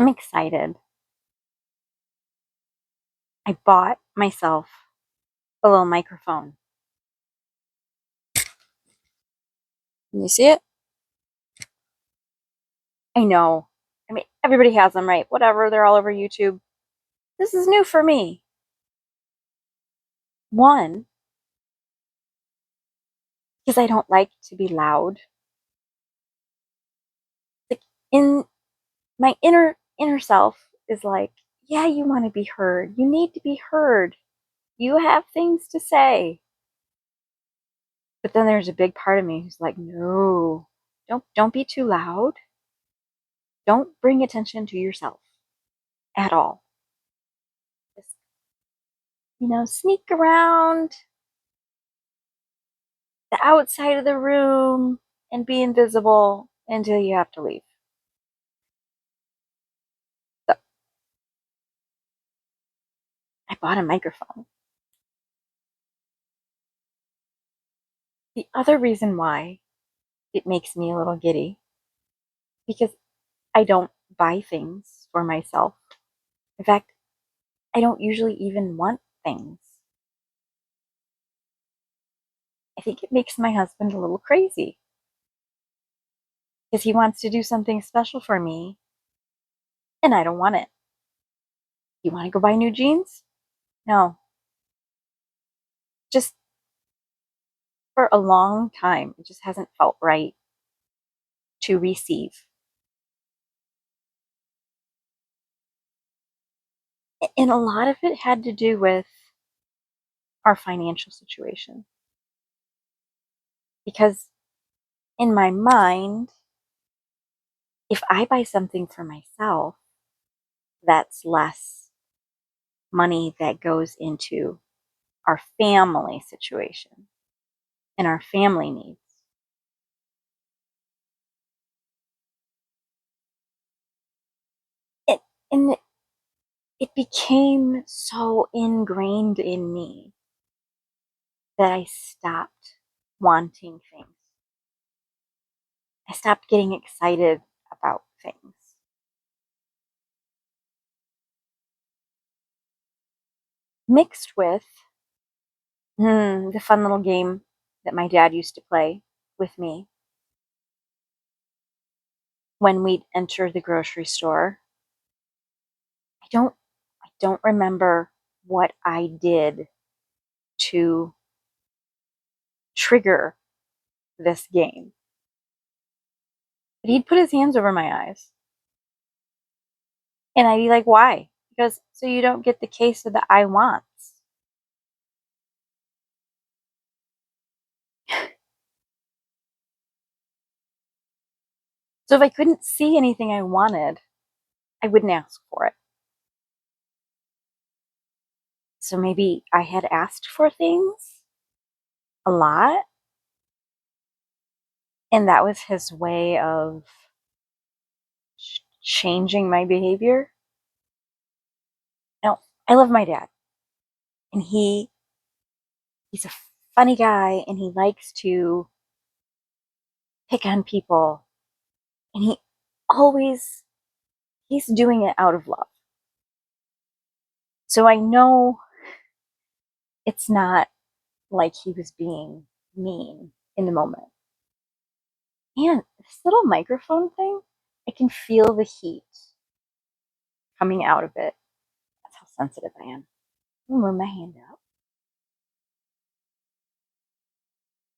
I'm excited. I bought myself a little microphone. Can you see it? I know. I mean, everybody has them, right? Whatever, they're all over YouTube. This is new for me. One, because I don't like to be loud. Like in my inner self is like, yeah, you want to be heard. You need to be heard. You have things to say. But then there's a big part of me who's like, no, don't be too loud. Don't bring attention to yourself at all. Just, sneak around the outside of the room and be invisible until you have to leave. So I bought a microphone. The other reason why it makes me a little giddy, because I don't buy things for myself. In fact, I don't usually even want things. I think it makes my husband a little crazy because he wants to do something special for me and I don't want it. You want to go buy new jeans? No. Just for a long time, it just hasn't felt right to receive. And a lot of it had to do with our financial situation. Because in my mind, if I buy something for myself, that's less money that goes into our family situation and our family needs. It, and it became so ingrained in me that I stopped wanting things. I stopped getting excited about things. Mixed with the fun little game that my dad used to play with me when we'd enter the grocery store. I don't remember what I did to trigger this game. But he'd put his hands over my eyes. And I'd be like, why? Because so you don't get the case of the I wants. So if I couldn't see anything I wanted, I wouldn't ask for it. So maybe I had asked for things a lot. And that was his way of changing my behavior. Now, I love my dad. And he's a funny guy and he likes to pick on people. And he's doing it out of love. So I know it's not like he was being mean in the moment. And this little microphone thing, I can feel the heat coming out of it. That's how sensitive I am. I'm gonna move my hand out.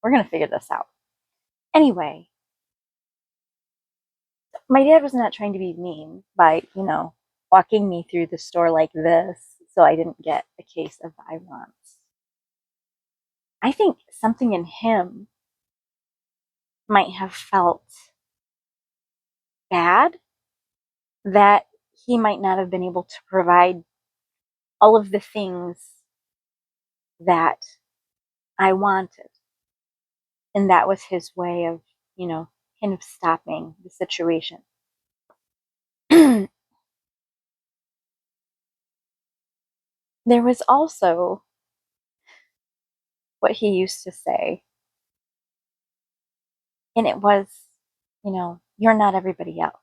We're gonna figure this out. Anyway, my dad was not trying to be mean by, walking me through the store like this so I didn't get a case of the I wants. I think something in him might have felt bad that he might not have been able to provide all of the things that I wanted. And that was his way of, kind of stopping the situation. There was also what he used to say, and it was, you're not everybody else.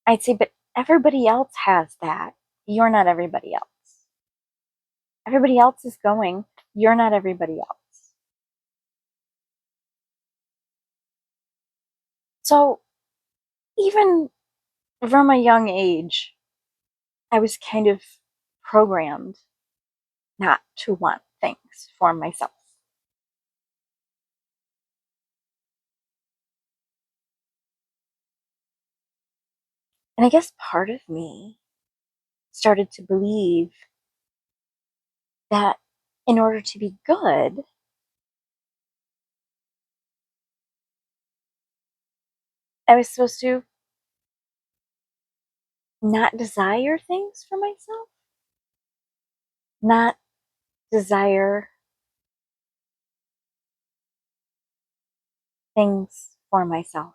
I'd say, but everybody else has that. You're not everybody else. Everybody else is going. You're not everybody else. So even from a young age, I was kind of programmed not to want things for myself. And I guess part of me started to believe that in order to be good, I was supposed to not desire things for myself, not desire things for myself.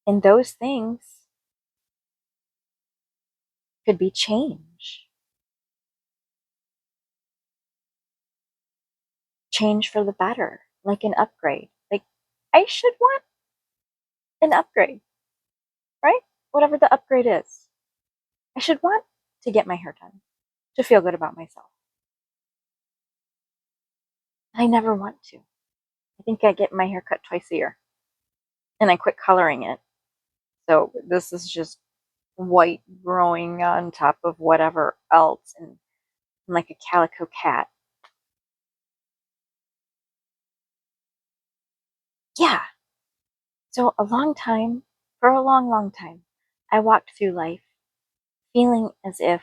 And those things could be change for the better, like an upgrade. Like, I should want an upgrade, right? Whatever the upgrade is. I should want to get my hair done to feel good about myself. I never want to. I think I get my hair cut twice a year and I quit coloring it. So this is just white growing on top of whatever else, and I'm like a calico cat. Yeah. So for a long, long time, I walked through life feeling as if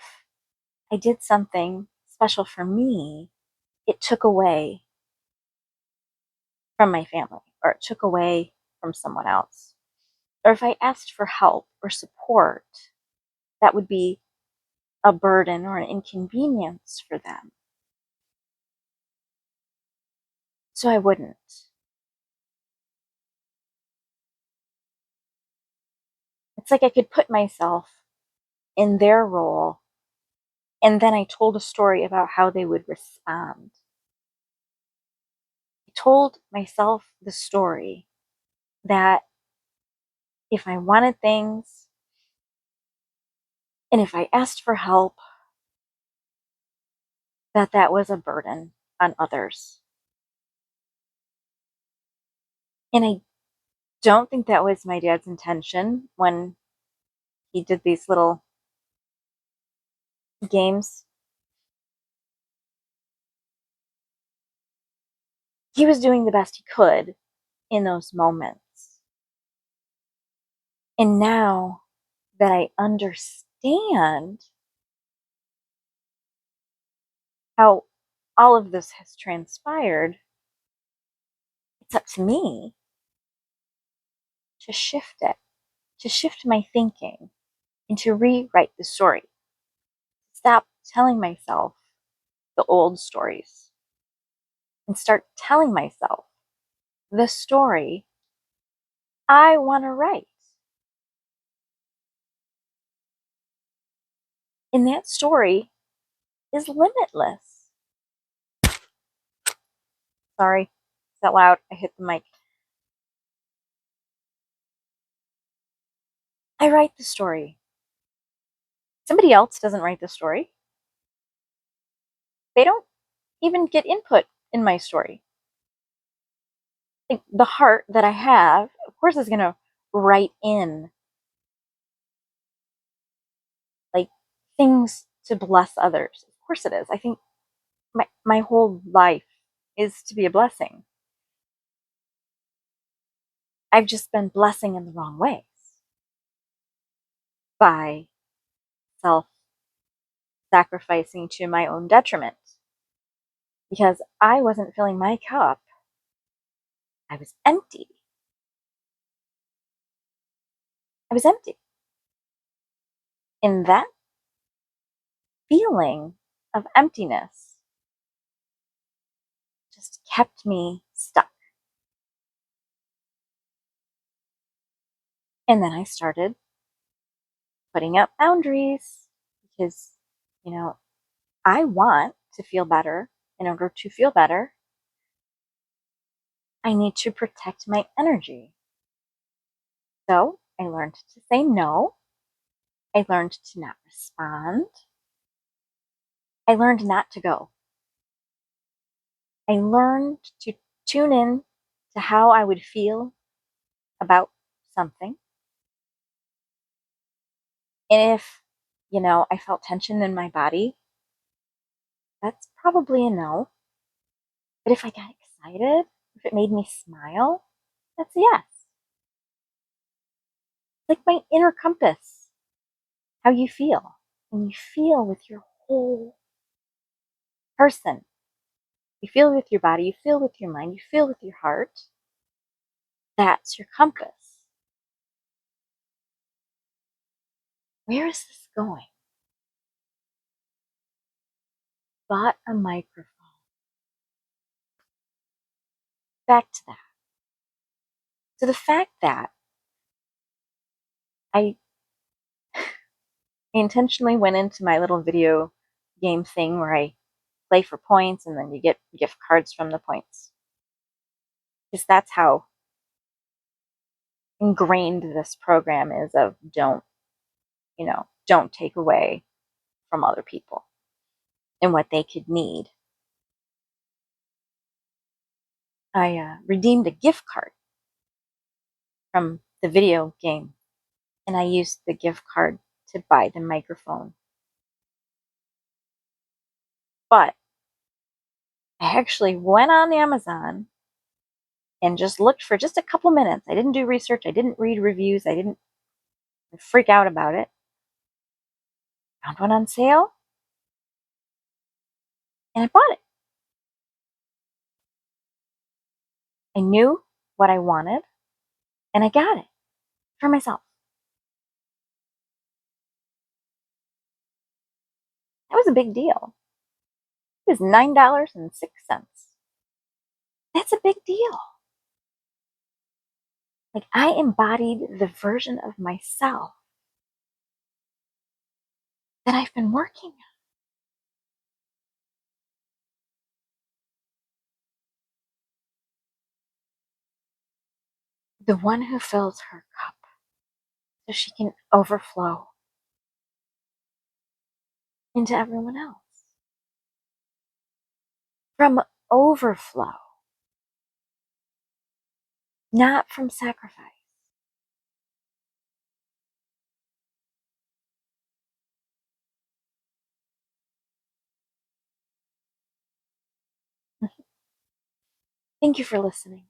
I did something special for me. It took away from my family, or it took away from someone else. Or if I asked for help or support, that would be a burden or an inconvenience for them. So I wouldn't. It's like I could put myself in their role, and then I told a story about how they would respond. I told myself the story that if I wanted things and if I asked for help, that was a burden on others. And I don't think that was my dad's intention when he did these little games. He was doing the best he could in those moments. And now that I understand how all of this has transpired, it's up to me to shift it, to shift my thinking, and to rewrite the story. Stop telling myself the old stories and start telling myself the story I want to write. And that story is limitless. Sorry, is that loud? I hit the mic. I write the story. Somebody else doesn't write the story. They don't even get input in my story. Like, the heart that I have, of course, is going to write in like things to bless others. Of course it is. I think my whole life is to be a blessing. I've just been blessing in the wrong ways by self sacrificing to my own detriment because I wasn't filling my cup. I was empty. I was empty. And that feeling of emptiness just kept me stuck. And then I started putting up boundaries because, you know, I want to feel better. In order to feel better, I need to protect my energy. So I learned to say no. I learned to not respond. I learned not to go. I learned to tune in to how I would feel about something. And if, I felt tension in my body, that's probably a no. But if I got excited, if it made me smile, that's a yes. Like my inner compass, how you feel. And you feel with your whole person. You feel with your body, you feel with your mind, you feel with your heart. That's your compass. Where is this going? Bought a microphone. Back to that. So the fact that I intentionally went into my little video game thing where I play for points and then you get gift cards from the points. Because that's how ingrained this program is of don't take away from other people and what they could need. I redeemed a gift card from the video game and I used the gift card to buy the microphone. But I actually went on Amazon and just looked for just a couple minutes. I didn't do research. I didn't read reviews. I didn't freak out about it. Found one on sale and I bought it. I knew what I wanted and I got it for myself. That was a big deal. It was $9.06. That's a big deal. Like I embodied the version of myself that I've been working on. The one who fills her cup so she can overflow into everyone else. From overflow, not from sacrifice. Thank you for listening.